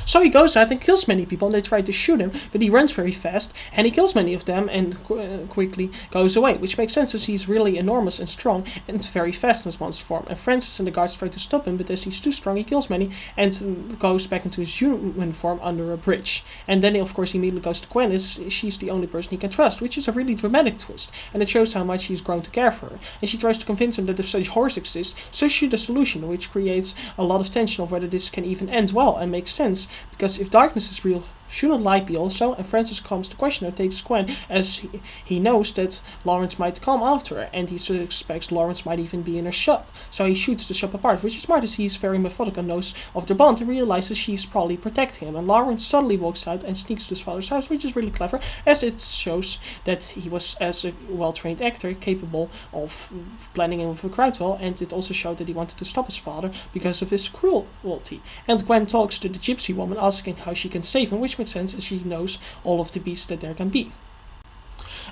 So he goes out and kills many people, and they try to shoot him, but he runs very fast, and he kills many of them, and quickly goes away, which makes sense as he's really enormous and strong, and very fast in his monster form. And Francis and the guards try to stop him, but as he's too strong, he kills many, and goes back into his human form under a bridge. And then, of course, he immediately goes to Gwen, as she's the only person he can trust, which is a really dramatic twist, and it shows how much he's grown to care for her. And she tries to convince him that if such horrors exist, so should a solution, which creates a lot of tension of whether this can even end well, and makes sense, because if darkness is real, shouldn't light be also? And Francis comes to question her, takes Gwen, as he knows that Lawrence might come after her, and he suspects Lawrence might even be in her shop. So he shoots the shop apart, which is smart as he's very methodical and knows of their bond, and realizes she's probably protecting him. And Lawrence suddenly walks out and sneaks to his father's house, which is really clever, as it shows that he was, as a well-trained actor, capable of blending in with the crowd well, and it also showed that he wanted to stop his father because of his cruelty. And Gwen talks to the gypsy woman, asking how she can save him, which makes sense as she knows all of the beasts that there can be.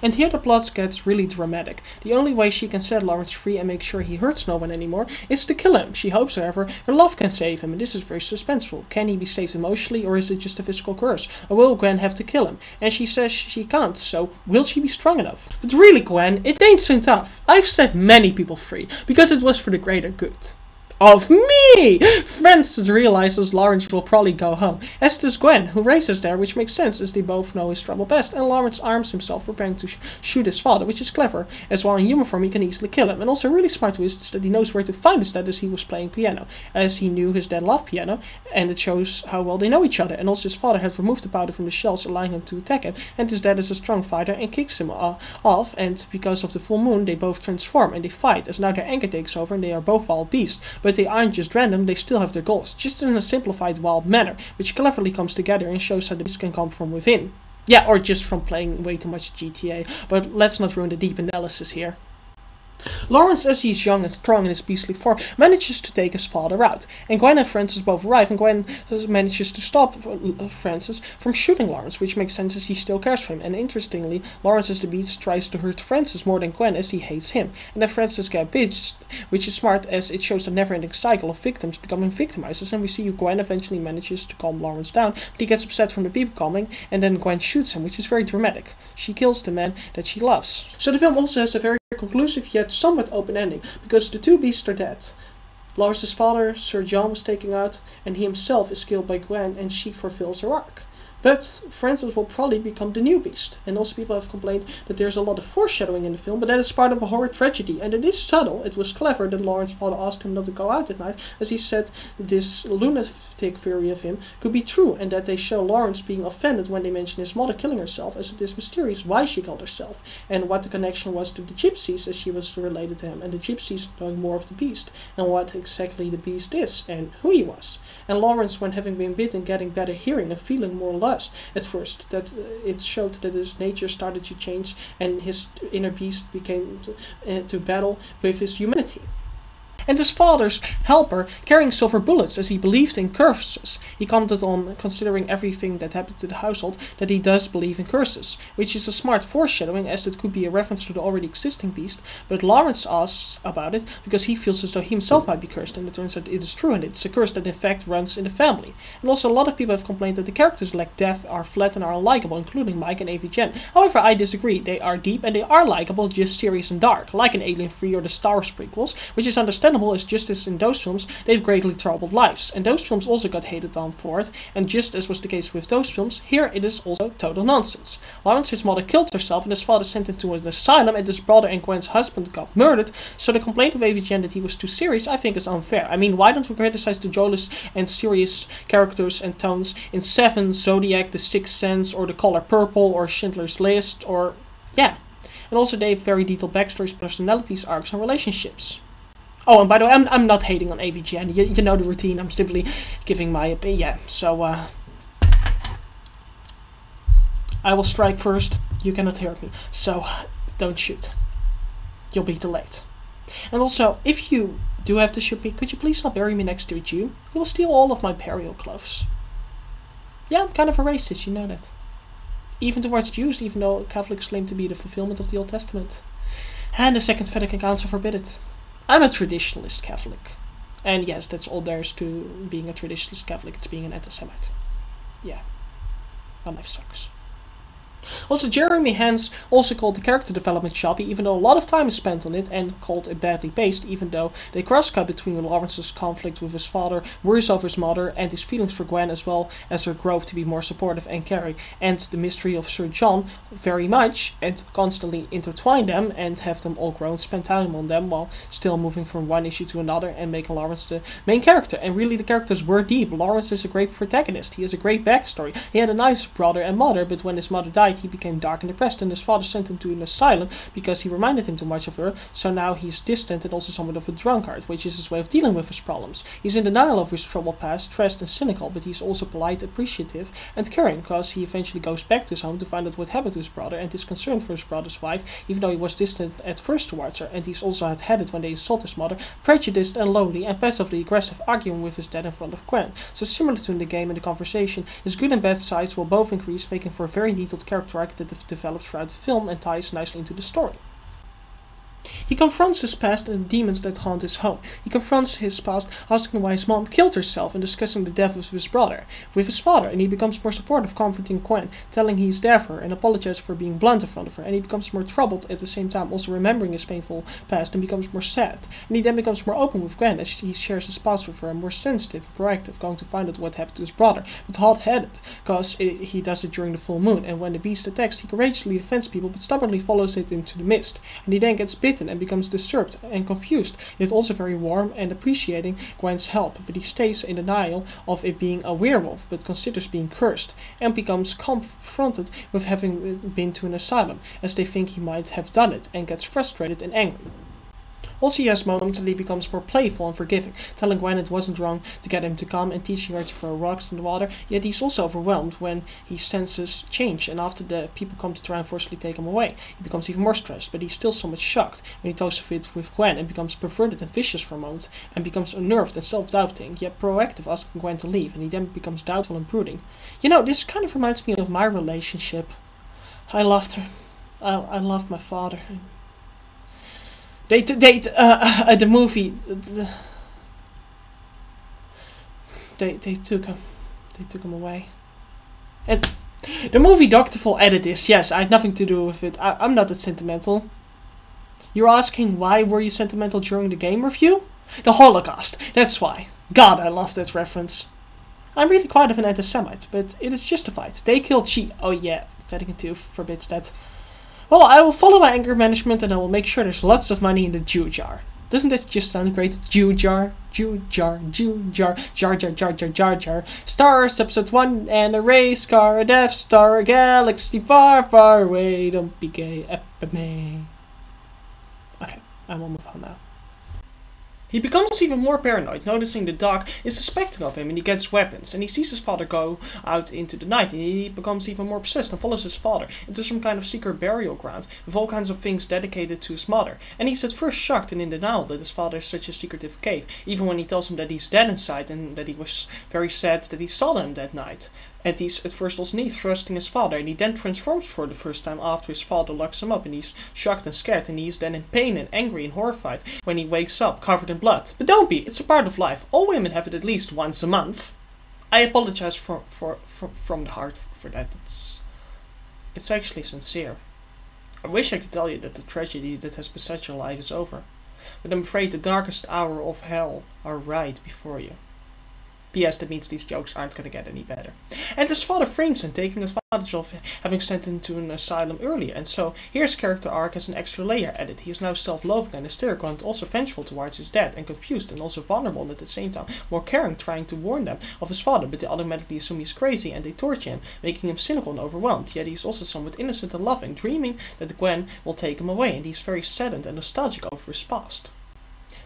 And here the plot gets really dramatic. The only way she can set Lawrence free and make sure he hurts no one anymore is to kill him. She hopes, however, her love can save him, and this is very suspenseful. Can he be saved emotionally, or is it just a physical curse? Or will Gwen have to kill him? And she says she can't, so will she be strong enough? But really, Gwen, it ain't so tough. I've set many people free, because it was for the greater good of me! Francis realizes Lawrence will probably go home, as does Gwen, who races there, which makes sense as they both know his trouble best, and Lawrence arms himself preparing to shoot his father, which is clever, as while in human form he can easily kill him. And also a really smart twist is that he knows where to find his dad as he was playing piano, as he knew his dad loved piano, and it shows how well they know each other. And also his father had removed the powder from the shells, allowing him to attack him, and his dad is a strong fighter and kicks him off, and because of the full moon they both transform and they fight, as now their anger takes over and they are both wild beasts, but they aren't just random, they still have their goals, just in a simplified wild manner, which cleverly comes together and shows how the beast can come from within. Yeah, or just from playing way too much GTA, but let's not ruin the deep analysis here. Lawrence, as he's young and strong in his beastly form, manages to take his father out, and Gwen and Francis both arrive, and Gwen manages to stop Francis from shooting Lawrence, which makes sense as he still cares for him. And interestingly, Lawrence as the beast tries to hurt Francis more than Gwen, as he hates him, and then Francis gets bitched, which is smart as it shows a never-ending cycle of victims becoming victimizers, and we see Gwen eventually manages to calm Lawrence down, but he gets upset from the people coming, and then Gwen shoots him, which is very dramatic. She kills the man that she loves. So the film also has a very conclusive yet somewhat open ending, because the two beasts are dead. Lawrence's father, Sir John, was taken out, and he himself is killed by Gwen, and she fulfills her arc. But Francis will probably become the new beast, and also people have complained that there's a lot of foreshadowing in the film, but that is part of a horror tragedy, and it is subtle. It was clever that Lawrence's father asked him not to go out at night, as he said this lunatic theory of him could be true, and that they show Lawrence being offended when they mention his mother killing herself, as it is mysterious why she killed herself, and what the connection was to the gypsies, as she was related to him, and the gypsies knowing more of the beast, and what exactly the beast is, and who he was. And Lawrence, when having been bitten, getting better hearing and feeling more lust at first, that it showed that his nature started to change and his inner beast became to battle with his humanity. And his father's helper carrying silver bullets, as he believed in curses. He commented on, considering everything that happened to the household, that he does believe in curses, which is a smart foreshadowing, as it could be a reference to the already existing beast, but Lawrence asks about it because he feels as though he himself might be cursed, and it turns out it is true, and it's a curse that in fact runs in the family. And also a lot of people have complained that the characters lack depth, are flat and are unlikable, including Mike and Avi Jen. However, I disagree. They are deep and they are likable, just serious and dark, like in Alien 3 or the Star Wars prequels, which is understandable, as just as in those films, they've greatly troubled lives, and those films also got hated on for it, and just as was the case with those films, here it is also total nonsense. Lawrence, his mother killed herself, and his father sent him to an asylum, and his brother and Gwen's husband got murdered, so the complaint of AVGN that he was too serious, I think is unfair. I mean, why don't we criticize the joyless and serious characters and tones in Seven, Zodiac, The Sixth Sense, or The Color Purple, or Schindler's List, or yeah. And also they have very detailed backstories, personalities, arcs, and relationships. Oh, and by the way, I'm not hating on AVGN. You know the routine. I'm simply giving my opinion. Yeah, so I will strike first. You cannot hear me, so don't shoot. You'll be too late. And also, if you do have to shoot me, could you please not bury me next to a Jew? He will steal all of my burial clothes. Yeah, I'm kind of a racist, you know that. Even towards Jews, even though Catholics claim to be the fulfillment of the Old Testament. And the Second Vatican Council forbid it. I'm a traditionalist Catholic. And yes, that's all there is to being a traditionalist Catholic. It's being an anti-Semite. yeah, my life sucks. Also, Jeremy Hans also called the character development choppy, even though a lot of time is spent on it, and called it badly paced, even though they cross-cut between Lawrence's conflict with his father, worries over his mother, and his feelings for Gwen, as well as her growth to be more supportive and caring, and the mystery of Sir John very much, and constantly intertwine them and have them all grow and spend time on them while still moving from one issue to another and making Lawrence the main character. And really, the characters were deep. Lawrence is a great protagonist. He has a great backstory. He had a nice brother and mother, but when his mother died, he became dark and depressed, and his father sent him to an asylum because he reminded him too much of her, so now he's distant and also somewhat of a drunkard, which is his way of dealing with his problems. He's in denial of his troubled past, stressed and cynical, but he's also polite, appreciative, and caring, because he eventually goes back to his home to find out what happened to his brother, and is concerned for his brother's wife, even though he was distant at first towards her, and he's also hard-headed when they insult his mother, prejudiced and lonely, and passively aggressive, arguing with his dad in front of Gwen. So similar to in the game and the conversation, his good and bad sides will both increase, making for a very detailed character arc that develops throughout the film and ties nicely into the story. He confronts his past and the demons that haunt his home. He confronts his past, asking why his mom killed herself and discussing the death of his brother with his father, and he becomes more supportive, comforting Gwen, telling he is there for her and apologizes for being blunt in front of her, and he becomes more troubled at the same time, also remembering his painful past, and becomes more sad. And he then becomes more open with Gwen as he shares his past with her, and more sensitive and proactive, going to find out what happened to his brother, but hot-headed, because he does it during the full moon, and when the beast attacks, he courageously defends people, but stubbornly follows it into the mist, and he then gets bitten and becomes disturbed and confused, yet also very warm and appreciating Gwen's help, but he stays in denial of it being a werewolf, but considers being cursed, and becomes confronted with having been to an asylum, as they think he might have done it, and gets frustrated and angry. Also, he has moments that he becomes more playful and forgiving, telling Gwen it wasn't wrong to get him to come and teaching her to throw rocks in the water, yet he's also overwhelmed when he senses change, and after the people come to try and forcibly take him away, he becomes even more stressed, but he's still somewhat shocked when he talks of it with Gwen and becomes perverted and vicious for a moment, and becomes unnerved and self-doubting, yet proactive, asking Gwen to leave, and he then becomes doubtful and brooding. You know, this kind of reminds me of my relationship. I loved her. I loved my father. The movie, they took him away. And the movie Doctorful added this. Yes, I had nothing to do with it. I'm not that sentimental. You're asking why were you sentimental during the game review? The Holocaust. That's why. God, I love that reference. I'm really quite of an anti-Semite, but it is justified. They killed Chi. Oh yeah, Vatican II forbids that. Well, I will follow my anger management and I will make sure there's lots of money in the Jew jar. Doesn't that just sound great? Jew jar, Jew jar, Jew jar, jar jar jar jar jar jar. Stars, episode 1, and a race car, a Death Star, a galaxy far, far away. Don't be gay, me. Okay, I will move on now. He becomes even more paranoid, noticing the Doc is suspecting of him, and he gets weapons, and he sees his father go out into the night, and he becomes even more obsessed and follows his father into some kind of secret burial ground with all kinds of things dedicated to his mother. And he's at first shocked and in denial that his father is such a secretive cave, even when he tells him that he's dead inside and that he was very sad that he saw him that night. And he's at first also trusting his father, and he then transforms for the first time after his father locks him up, and he's shocked and scared, and he's then in pain and angry and horrified when he wakes up covered in blood. But don't be, it's a part of life. All women have it at least once a month. I apologize from the heart for that. It's actually sincere. I wish I could tell you that the tragedy that has beset your life is over, but I'm afraid the darkest hour of hell are right before you. P.S. That means these jokes aren't going to get any better. And his father frames him, taking advantage of having sent him to an asylum earlier. And so, here's character arc as an extra layer added. He is now self-loathing and hysterical and also vengeful towards his dad, and confused and also vulnerable, and at the same time more caring, trying to warn them of his father, but they automatically assume he's crazy and they torture him, making him cynical and overwhelmed. Yet he's also somewhat innocent and loving, dreaming that Gwen will take him away, and he's very saddened and nostalgic over his past.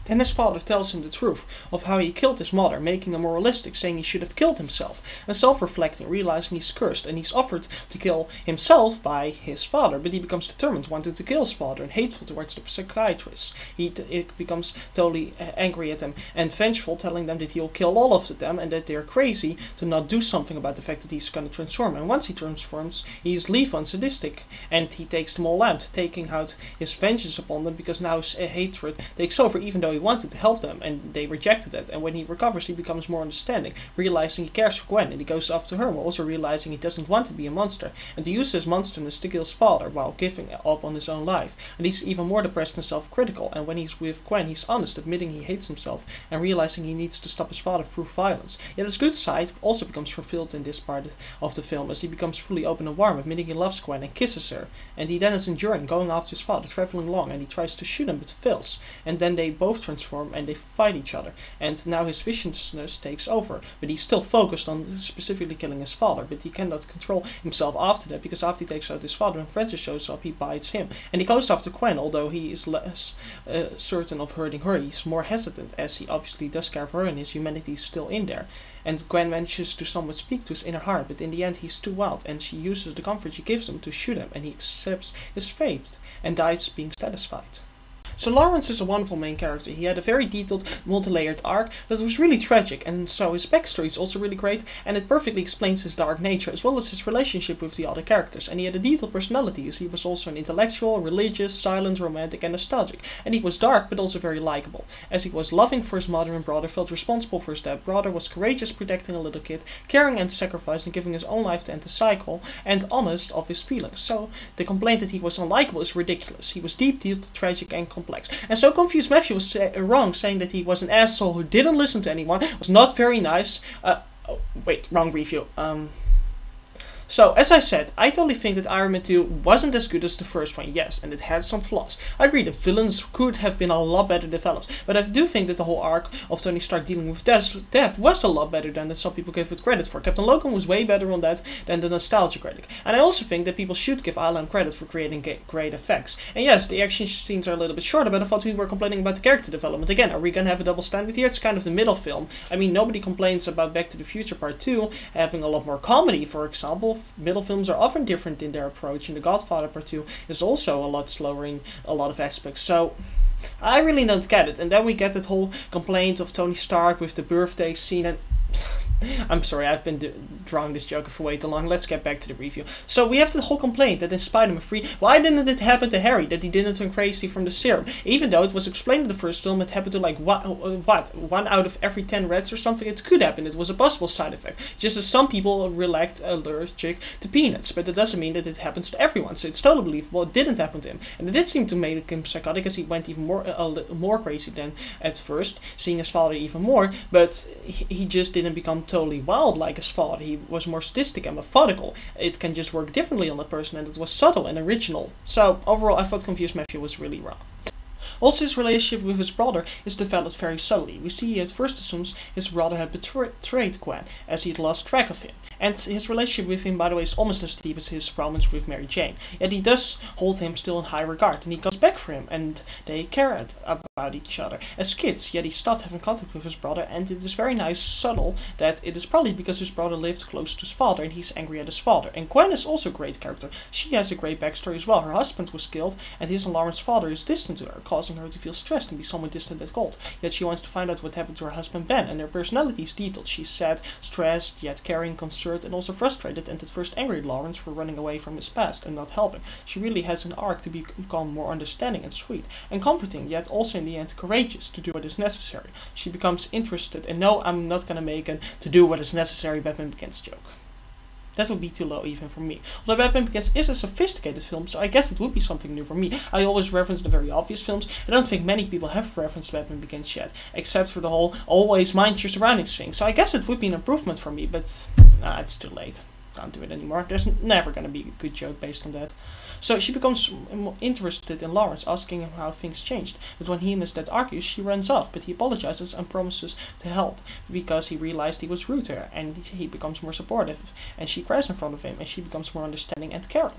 Then his father tells him the truth of how he killed his mother, making him moralistic, saying he should have killed himself, and self-reflecting, realizing he's cursed, and he's offered to kill himself by his father, but he becomes determined, wanting to kill his father, and hateful towards the psychiatrist. He becomes totally angry at them and vengeful, telling them that he'll kill all of them, and that they're crazy to not do something about the fact that he's going to transform. And once he transforms, he's lethal and sadistic, and he takes them all out, taking out his vengeance upon them, because now his hatred takes over, even though he wanted to help them, and they rejected it. And when he recovers, he becomes more understanding, realizing he cares for Gwen, and he goes after her, while also realizing he doesn't want to be a monster, and to use his monsterness to kill his father while giving up on his own life. And he's even more depressed and self-critical, and when he's with Gwen, he's honest, admitting he hates himself, and realizing he needs to stop his father through violence. Yet his good side also becomes fulfilled in this part of the film, as he becomes fully open and warm, admitting he loves Gwen and kisses her. And he then is enduring going after his father, traveling long, and he tries to shoot him but fails. And then they both transform and they fight each other. And now his viciousness takes over, but he's still focused on specifically killing his father. But he cannot control himself after that, because after he takes out his father and Francis shows up, he bites him. And he goes after Gwen, although he is less certain of hurting her. He's more hesitant, as he obviously does care for her and his humanity is still in there. And Gwen manages to somewhat speak to his inner heart, but in the end he's too wild, and she uses the comfort she gives him to shoot him, and he accepts his fate and dies being satisfied. So Lawrence is a wonderful main character. He had a very detailed, multi-layered arc that was really tragic, and so his backstory is also really great, and it perfectly explains his dark nature, as well as his relationship with the other characters. And he had a detailed personality, as he was also an intellectual, religious, silent, romantic, and nostalgic. And he was dark, but also very likable, as he was loving for his mother and brother, felt responsible for his dead brother, was courageous, protecting a little kid, caring and sacrificing, giving his own life to end the cycle, and honest of his feelings. So the complaint that he was unlikable is ridiculous. He was deep, detailed, tragic, and complex. And so Confused Matthew was wrong, saying that he was an asshole who didn't listen to anyone, was not very nice. Oh, wait, wrong review. So, as I said, I totally think that Iron Man 2 wasn't as good as the first one, yes, and it had some flaws. I agree, the villains could have been a lot better developed, but I do think that the whole arc of Tony Stark dealing with death was a lot better than some people gave it credit for. Captain Logan was way better on that than the nostalgia critic. And I also think that people should give Alan credit for creating great effects. And yes, the action scenes are a little bit shorter, but I thought we were complaining about the character development. Again, are we gonna have a double standard here? It's kind of the middle film. I mean, nobody complains about Back to the Future Part 2 having a lot more comedy, for example. Middle films are often different in their approach, and The Godfather Part 2 is also a lot slower in a lot of aspects. So I really don't get it. And then we get that whole complaint of Tony Stark with the birthday scene, and I'm sorry, I've been drawing this joke for way too long. Let's get back to the review. So we have the whole complaint that in Spider-Man 3, why didn't it happen to Harry, that he didn't turn crazy from the serum? Even though it was explained in the first film, it happened to like, what, 1 out of every 10 rats or something. It could happen, it was a possible side effect. Just as some people react allergic to peanuts, but that doesn't mean that it happens to everyone. So it's totally believable it didn't happen to him. And it did seem to make him psychotic, as he went even more crazy than at first, seeing his father even more, but he just didn't become totally wild like his father. He was more sadistic and methodical. It can just work differently on a person, and it was subtle and original. So overall, I thought Confused Matthew was really wrong. Also, his relationship with his brother is developed very subtly. We see he at first assumes his brother had betrayed Gwen, as he had lost track of him. And his relationship with him, by the way, is almost as deep as his romance with Mary Jane. Yet he does hold him still in high regard, and he comes back for him, and they care about each other as kids. Yet he stopped having contact with his brother, and it is very nice, subtle, that it is probably because his brother lived close to his father, and he's angry at his father. And Gwen is also a great character. She has a great backstory as well. Her husband was killed, and his and Lauren's father is distant to her, causing her to feel stressed and be somewhat distant and cold. Yet she wants to find out what happened to her husband Ben, and her personality is detailed. She's sad, stressed, yet caring, concerned, and also frustrated, and at first angry at Lawrence for running away from his past and not helping. She really has an arc to become more understanding and sweet and comforting, yet also in the end courageous to do what is necessary. She becomes interested, and no, I'm not gonna make a to do what is necessary Batman Begins joke. That would be too low even for me. Although Batman Begins is a sophisticated film, so I guess it would be something new for me. I always reference the very obvious films. I don't think many people have referenced Batman Begins yet, except for the whole always mind your surroundings thing. So I guess it would be an improvement for me, but it's too late. Can't do it anymore. There's never going to be a good joke based on that. So she becomes interested in Lawrence, asking him how things changed. But when he and his dad argue, she runs off, but he apologizes and promises to help, because he realized he was rude to her, and he becomes more supportive, and she cries in front of him, and she becomes more understanding and caring.